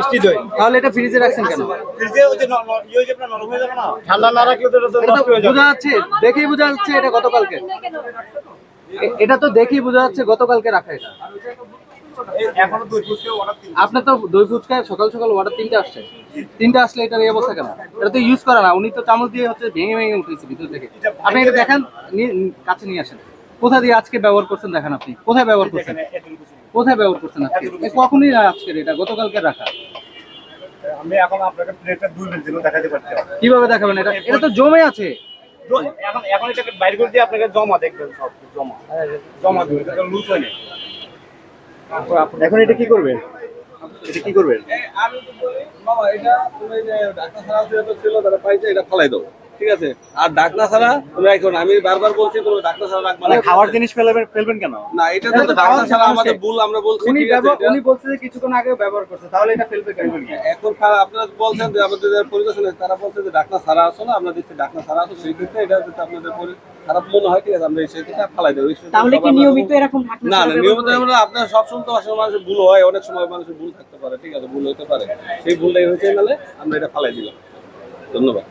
মিষ্টি দই। তাহলে এটা ফ্রিজে রাখছেন কেন? ফ্রিজে ওই যে ইয়ে যে আপনার নরম হয়ে যাবে না, ঠান্ডা না রাখলে তো এটা তো এটা তো নষ্ট হয়ে যাবে। বোঝা যাচ্ছে, দেখেই বোঝা যাচ্ছে এটা গতকালকে। এটা তো দেখেই বোঝা যাচ্ছে গতকালকে রাখা এটা। এখনো দই ফুচকা অর্ডার দিন। আপনার তো দই ফুচকা সকাল সকাল অর্ডার 3টা আসছে, 3টা আসলে এটার এই অবস্থা কেন? এটা তো ইউজ করা না, উনি তো চামচ দিয়ে হচ্ছে ভেঙে ভেঙে উঠেছে ভিতর থেকে। আপনি এটা দেখেন, কাছে নিয়ে আসেন। কোথা দিয়ে আজকে ব্যবহার করছেন দেখেন, আপনি কোথায় ব্যবহার করছেন, কোথায় ব্যবহার করছেন আজকে? কখনই না আজকের, এটা গতকালকে রাখা। আমি এখন আপনাকে প্লেটটা 2 মিনিট জন্য দেখাতে পারছি। কিভাবে দেখাবেন? এটা এটা তো জমে আছে। এখন এখন এটাকে বাইরে করে দিয়ে আপনাকে জমা দেখবেন, সব জমা জমা দিবেন, এটা লুজ হয় না। এখন এটা কি করবেন? এটা কি করবেন? আমি তো বলি মামা, এটা তুমি যে ডাক্তার ছাড়া যেটা ছিল তারা পাইছে, এটা ফালাই দাও, ঠিক আছে? আর ডাকনা ছাড়া তুমি রাখো না। আমি বারবার বলছি তুমি ডাকনা ছাড়া রাখবা মানে না। খাওয়ার জিনিস ফেলবেন কেন? না, এটা তো ডাকনা ছাড়া আমাদের ভুল, আমরা বলছি উনি ঠিক আছে। উনি বলছে যে কিছুক্ষণ আগে ব্যবহার করছে, তাহলে এটা ফেলবে কেন? এখন আপনারা বলছেন যে আমাদের যারা পরিদর্শন আছে তারা বলছে যে ডাকনা ছাড়া আসো না, আমরা দেখছি ডাকনা ছাড়া আসো, সেই ক্ষেত্রে এটা যদি আপনাদের খারাপ মনে হয়, ঠিক আছে, আমরা সেই ক্ষেত্রে ফালাই দেবো। তাহলে কি নিয়মিত এরকম ঢাকনা না ছাড়া না, ব্যবহার নিয়মিত করে? আমরা আপনার সবসময় তো আসলে মানুষের ভুল হয়, অনেক সময় মানুষের ভুল থাকতে পারে, ঠিক আছে, ভুল হতে পারে, সেই ভুলটাই হয়েছে, নাহলে আমরা এটা ফালাই দিলাম। ধন্যবাদ।